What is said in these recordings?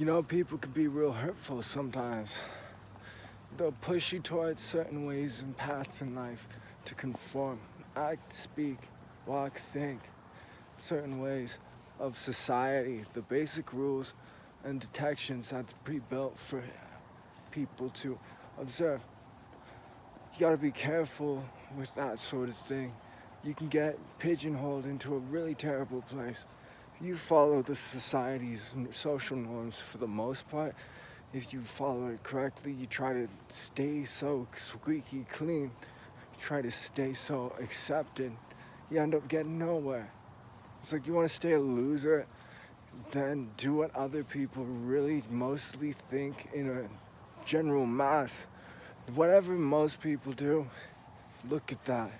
You know, people can be real hurtful sometimes. They'll push you towards certain ways and paths in life to conform, act, speak, walk, think, certain ways of society, the basic rules and detections that's pre-built for people to observe. You gotta be careful with that sort of thing. You can get pigeonholed into a really terrible place. You follow the society's social norms for the most part. If you follow it correctly, you try to stay so squeaky clean, you try to stay so accepted, you end up getting nowhere. It's like you want to stay a loser, then do what other people really mostly think in a general mass. Whatever most people do, look at that.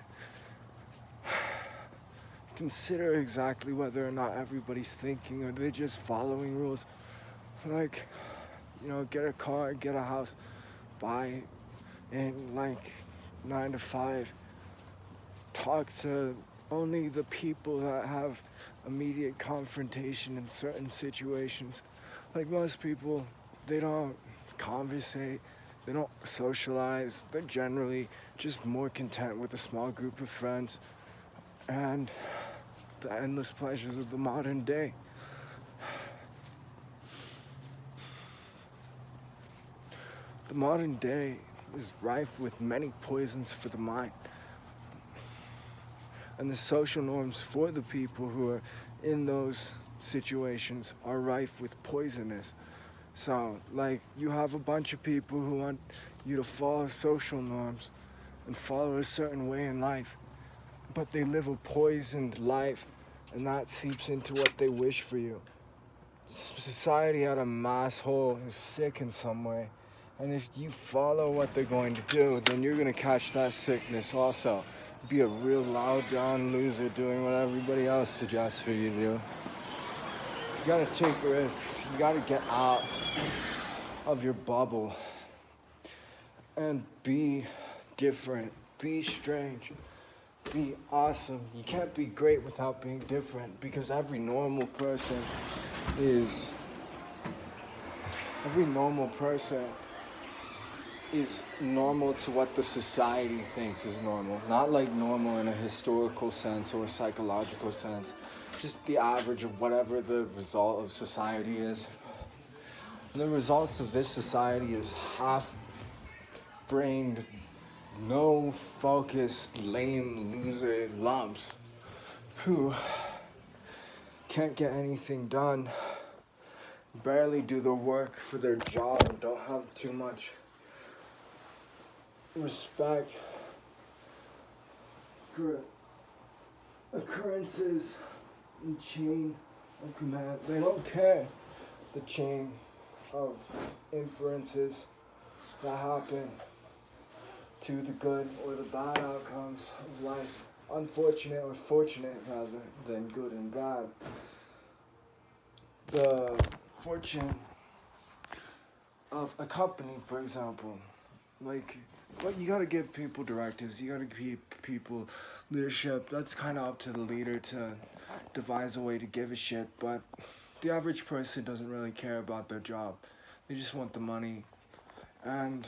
Consider exactly whether or not everybody's thinking or they're just following rules. Like, get a car, get a house, buy in like 9 to 5. Talk to only the people that have immediate confrontation in certain situations. Like most people, they don't conversate, they don't socialize, they're generally just more content with a small group of friends and the endless pleasures of the modern day. The modern day is rife with many poisons for the mind. And the social norms for the people who are in those situations are rife with poisonous. So, like, you have a bunch of people who want you to follow social norms and follow a certain way in life, but they live a poisoned life, and that seeps into what they wish for you. Society at a mass whole is sick in some way, and if you follow what they're going to do, then you're going to catch that sickness also. Be a real loud down loser doing what everybody else suggests for you to do. You gotta take risks. You gotta get out of your bubble and be different. Be strange. Be awesome. You can't be great without being different, because every normal person is normal to what the society thinks is normal. Not like normal in a historical sense or a psychological sense. Just the average of whatever the result of society is. And the results of this society is half-brained, no-focused, lame loser lumps who can't get anything done, barely do the work for their job, and don't have too much respect for occurrences and chain of command. They don't care the chain of inferences that happen to the good or the bad outcomes of life. Unfortunate or fortunate rather than good and bad. The fortune of a company, for example, like, well, you gotta give people directives, you gotta give people leadership. That's kind of up to the leader to devise a way to give a shit, but the average person doesn't really care about their job. They just want the money. And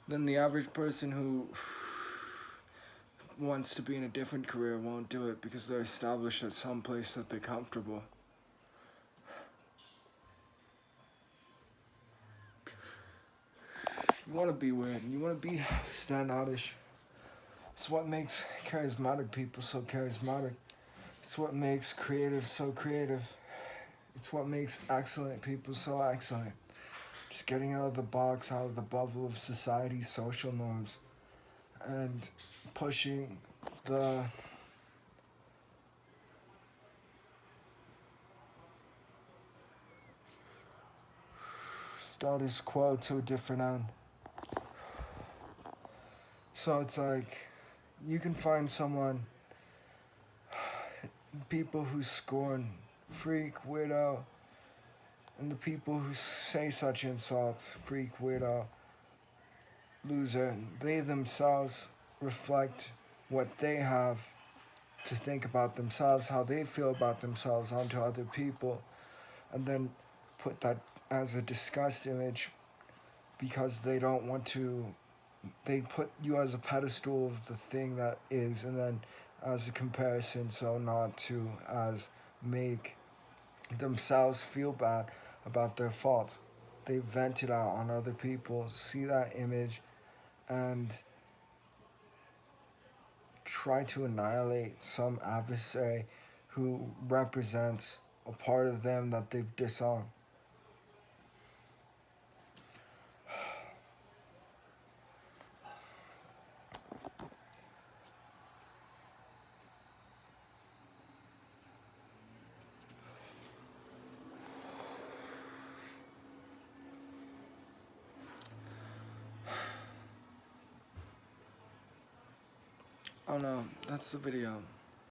then the average person who wants to be in a different career won't do it because they're established at some place that they're comfortable. You want to be weird, you want to be standoutish. It's what makes charismatic people so charismatic. It's what makes creative so creative. It's what makes excellent people so excellent. Just getting out of the box, out of the bubble of society's social norms, and pushing the status quo to a different end. So it's like, you can find someone, people who scorn, freak, weirdo, and the people who say such insults, freak, weirdo, loser, they themselves reflect what they have to think about themselves, how they feel about themselves onto other people, and then put that as a disgust image because they don't want to. They put you as a pedestal of the thing that is, and then as a comparison, so not to as make themselves feel bad about their faults. They vent it out on other people, see that image, and try to annihilate some adversary who represents a part of them that they've disowned. Oh no, that's the video.